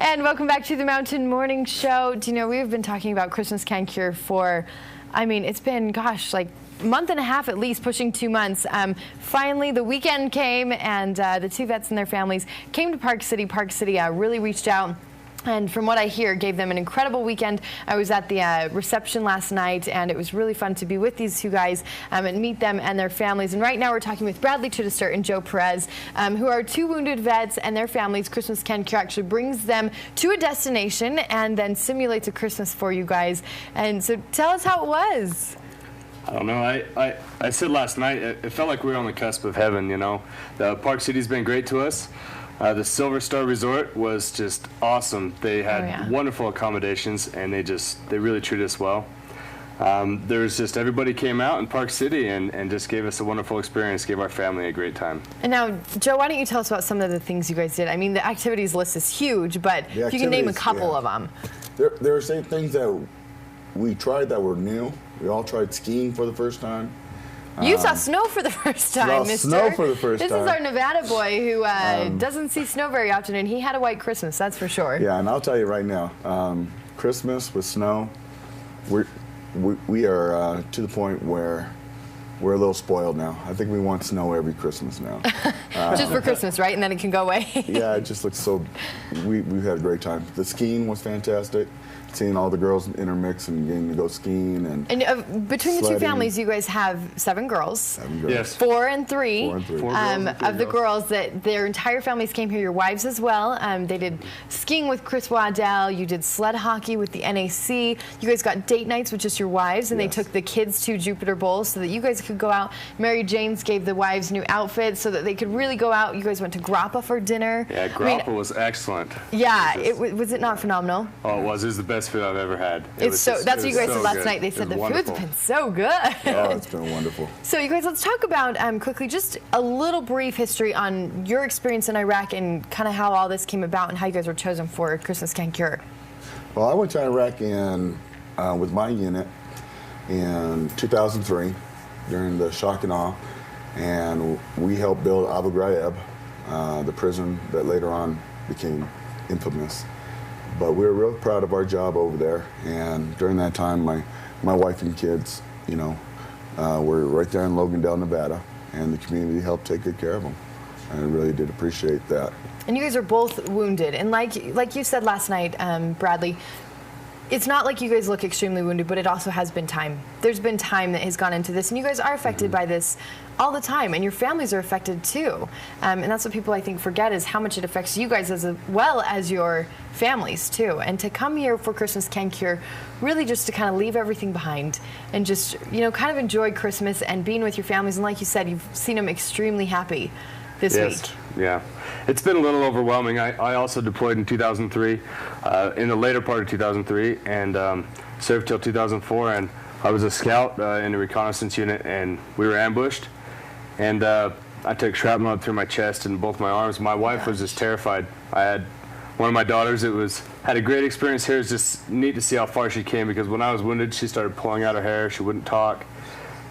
And welcome back to the Mountain Morning Show. Do you know, we've been talking about Christmas Can Cure for, I mean, it's been, gosh, like a month and a half at least, pushing 2 months. Finally, the weekend came, and the two vets and their families came to Park City. Park City really reached out, and from what I hear, gave them an incredible weekend. I was at the reception last night, and it was really fun to be with these two guys and meet them and their families. And right now we're talking with Bradley Chittister and Joe Perez, who are two wounded vets and their families. Christmas Can Cure actually brings them to a destination and then simulates a Christmas for you guys. And so tell us how it was. I don't know. I said last night, it felt like we were on the cusp of heaven, you know. The Park City's been great to us. The Silver Star Resort was just awesome. They had wonderful accommodations, and they really treated us well. There was just, everybody came out in Park City and just gave us a wonderful experience, gave our family a great time. And now, Joe, why don't you tell us about some of the things you guys did? I mean, the activities list is huge, but if you can name a couple of them. There are some things that we tried that were new. We all tried skiing for the first time. You saw snow for the first time, mister. Snow for the first time. This is our Nevada boy who doesn't see snow very often, and he had a white Christmas, that's for sure. Yeah, and I'll tell you right now, Christmas with snow, we are to the point where we're a little spoiled now. I think we want snow every Christmas now. Just for Christmas, right? And then it can go away. Yeah, it just looks so, we've had a great time. The skiing was fantastic. Seeing all the girls intermix and getting to go skiing and between the two families, you guys have 7 girls. 7 girls. Yes. 4 and 3. 4 and 3. Of the girls, that their entire families came here. Your wives as well. They did skiing with Chris Waddell. You did sled hockey with the NAC. You guys got date nights with just your wives, and they took the kids to Jupiter Bowl so that you guys could go out. Mary Jane's gave the wives new outfits so that they could really go out. You guys went to Grappa for dinner. Yeah, Grappa was excellent. Yeah, was it not phenomenal? Oh, it was. It was the best food I've ever had. That's what you guys said last night. They said the food's been so good. Oh, it's been wonderful. So you guys, let's talk about quickly just a little brief history on your experience in Iraq and kind of how all this came about and how you guys were chosen for Christmas Can Cure. Well, I went to Iraq with my unit in 2003 during the shock and awe, and we helped build Abu Ghraib, the prison that later on became infamous. But we were real proud of our job over there, and during that time, my wife and kids, you know, were right there in Logandale, Nevada, and the community helped take good care of them. And I really did appreciate that. And you guys are both wounded, and like you said last night, Bradley, it's not like you guys look extremely wounded, but it also has been time. There's been time that has gone into this, and you guys are affected by this all the time, and your families are affected too. And that's what people, I think, forget, is how much it affects you guys as well as your families too. And to come here for Christmas Can Cure, really just to kind of leave everything behind and just, you know, kind of enjoy Christmas and being with your families. And like you said, you've seen them extremely happy this week. Yeah, it's been a little overwhelming. I also deployed in 2003, in the later part of 2003, and served till 2004. And I was a scout in a reconnaissance unit, and we were ambushed. And I took shrapnel up through my chest and both my arms. My wife was just terrified. I had one of my daughters. Had a great experience here. It's just neat to see how far she came, because when I was wounded, she started pulling out her hair. She wouldn't talk,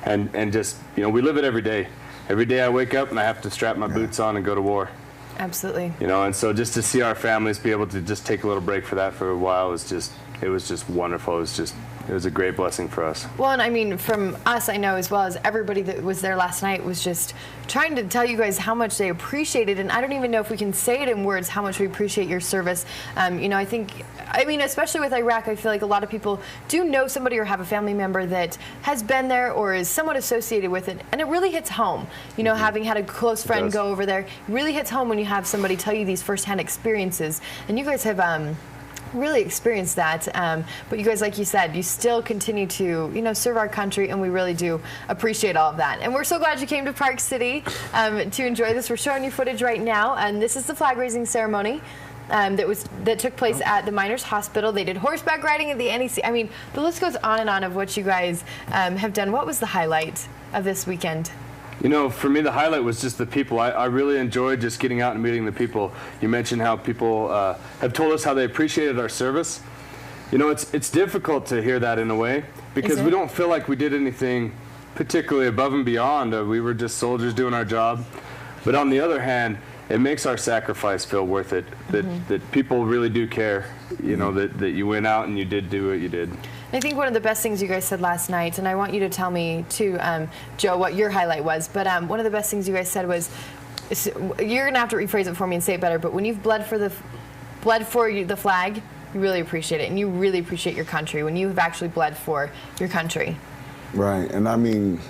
and just, you know, we live it every day. Every day I wake up and I have to strap my boots on and go to war. Absolutely. You know, and so just to see our families be able to just take a little break for that for a while was just, it was just wonderful. It was a great blessing for us. Well, and I mean, from us, I know, as well as everybody that was there last night, was just trying to tell you guys how much they appreciate it. And I don't even know if we can say it in words how much we appreciate your service. You know, I mean, especially with Iraq, I feel like a lot of people do know somebody or have a family member that has been there or is somewhat associated with it. And it really hits home. You know, having had a close friend go over there, it really hits home when you have somebody tell you these firsthand experiences. And you guys have really experienced that, but you guys, like you said, you still continue to, you know, serve our country, and we really do appreciate all of that. And we're so glad you came to Park City to enjoy this. We're showing you footage right now, and this is the flag raising ceremony that took place at the Miners Hospital. They did horseback riding at the NEC. I mean, the list goes on and on of what you guys have done. What was the highlight of this weekend? You know, for me, the highlight was just the people. I really enjoyed just getting out and meeting the people. You mentioned how people have told us how they appreciated our service. You know, it's difficult to hear that in a way, because we don't feel like we did anything particularly above and beyond. We were just soldiers doing our job. But on the other hand, it makes our sacrifice feel worth it. That people really do care. You know, that you went out and you did do what you did. I think one of the best things you guys said last night, and I want you to tell me too, Joe, what your highlight was. But one of the best things you guys said was, you're gonna have to rephrase it for me and say it better. But when you've bled for the flag, you really appreciate it, and you really appreciate your country when you have actually bled for your country. Right, and I mean,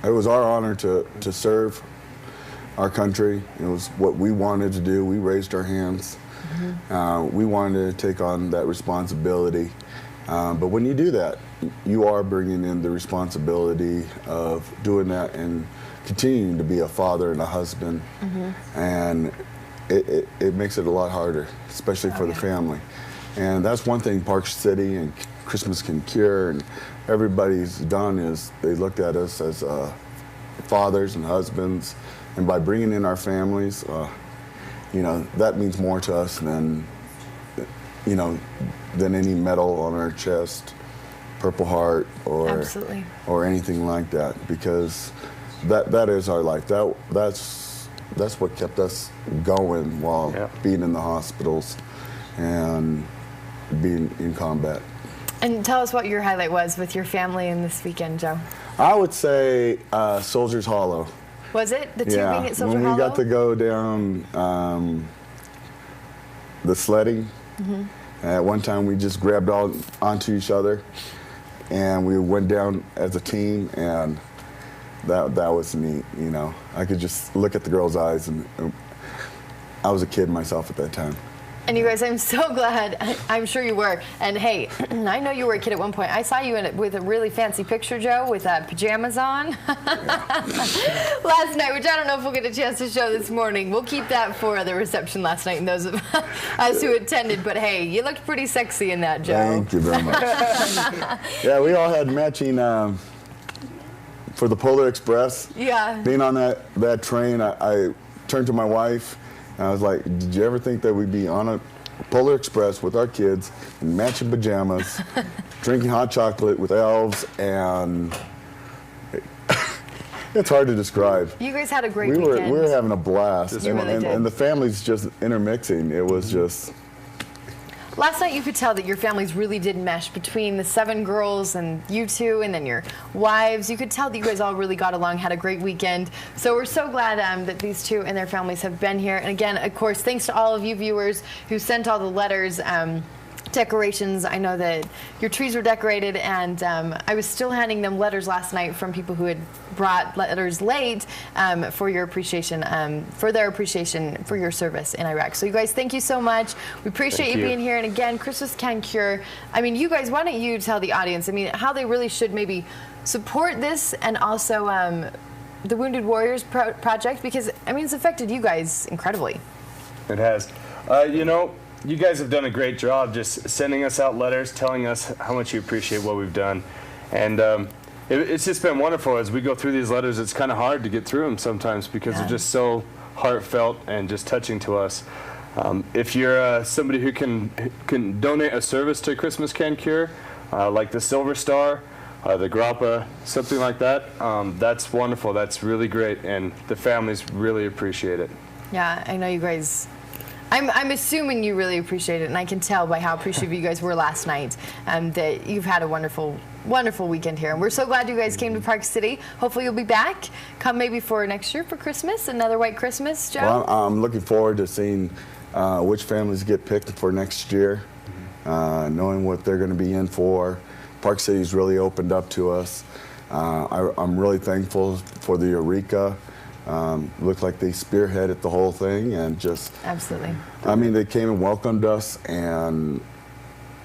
it was our honor to serve our country. It was what we wanted to do. We raised our hands. We wanted to take on that responsibility. But when you do that, you are bringing in the responsibility of doing that and continuing to be a father and a husband. And it makes it a lot harder, especially for the family. And that's one thing Park City and Christmas Can Cure and everybody's done is they looked at us as fathers and husbands. And by bringing in our families, you know, that means more to us than, you know, than any medal on our chest, Purple Heart, or anything like that. Because that is our life. That's what kept us going while being in the hospitals and being in combat. And tell us what your highlight was with your family in this weekend, Joe. I would say Soldiers Hollow. Was it? The two being at Soldier when Hollow? we got to go down the sledding. At one time we just grabbed onto each other and we went down as a team, and that was neat, you know. I could just look at the girls' eyes, and I was a kid myself at that time. And you guys, I'm so glad. I'm sure you were. And hey, I know you were a kid at one point. I saw you in it with a really fancy picture, Joe, with pajamas on last night, which I don't know if we'll get a chance to show this morning. We'll keep that for the reception last night and those of us who attended. But hey, you looked pretty sexy in that, Joe. Thank you very much. Yeah, we all had matching for the Polar Express. Yeah. Being on that train, I turned to my wife. I was like, did you ever think that we'd be on a Polar Express with our kids in matching pajamas, drinking hot chocolate with elves, and it's hard to describe. You guys had a great weekend. We were having a blast, and the families just intermixing. It was just... Last night you could tell that your families really did mesh between the 7 girls and you two and then your wives. You could tell that you guys all really got along, had a great weekend. So we're so glad that these two and their families have been here. And again, of course, thanks to all of you viewers who sent all the letters. Decorations. I know that your trees were decorated, and I was still handing them letters last night from people who had brought letters late for your appreciation, for their appreciation for your service in Iraq. So you guys, thank you so much. We appreciate you being here. And again, Christmas Can Cure. I mean, you guys, why don't you tell the audience, I mean, how they really should maybe support this, and also the Wounded Warriors Project, because, I mean, it's affected you guys incredibly. It has. You know, you guys have done a great job just sending us out letters, telling us how much you appreciate what we've done. And it's just been wonderful. As we go through these letters, it's kind of hard to get through them sometimes because they're just so heartfelt and just touching to us. If you're somebody who can donate a service to Christmas Can Cure, like the Silver Star, the Grappa, something like that, that's wonderful. That's really great, and the families really appreciate it. Yeah, I know you guys... I'm assuming you really appreciate it, and I can tell by how appreciative you guys were last night that you've had a wonderful, wonderful weekend here. And we're so glad you guys came to Park City. Hopefully you'll be back. Come maybe for next year for Christmas, another White Christmas, Joe? Well, I'm looking forward to seeing which families get picked for next year, knowing what they're going to be in for. Park City's really opened up to us. I'm really thankful for the Eureka. Looked like they spearheaded the whole thing, and just... Absolutely. I mean, they came and welcomed us and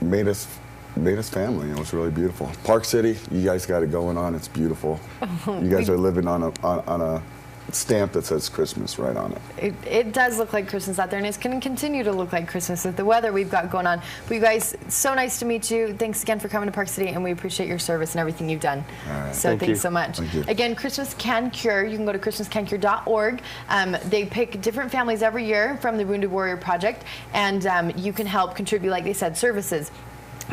made us family. It was really beautiful. Park City, you guys got it going on. It's beautiful. You guys are living on a stamp that says Christmas right on it. It does look like Christmas out there, and it's going to continue to look like Christmas with the weather we've got going on. But you guys, so nice to meet you. Thanks again for coming to Park City, and we appreciate your service and everything you've done. All right. So thanks so much. Thank you. Again, Christmas Can Cure. You can go to christmascancure.org. They pick different families every year from the Wounded Warrior Project, and you can help contribute, like they said, services.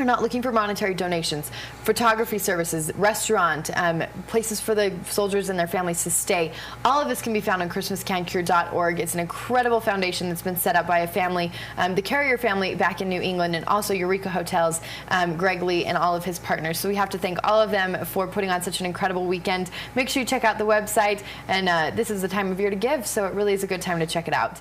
are not looking for monetary donations, photography services, restaurant, places for the soldiers and their families to stay. All of this can be found on ChristmasCanCure.org. It's an incredible foundation that's been set up by a family, the Carrier family back in New England, and also Eureka Hotels, Greg Lee and all of his partners. So we have to thank all of them for putting on such an incredible weekend. Make sure you check out the website, and this is the time of year to give, so it really is a good time to check it out.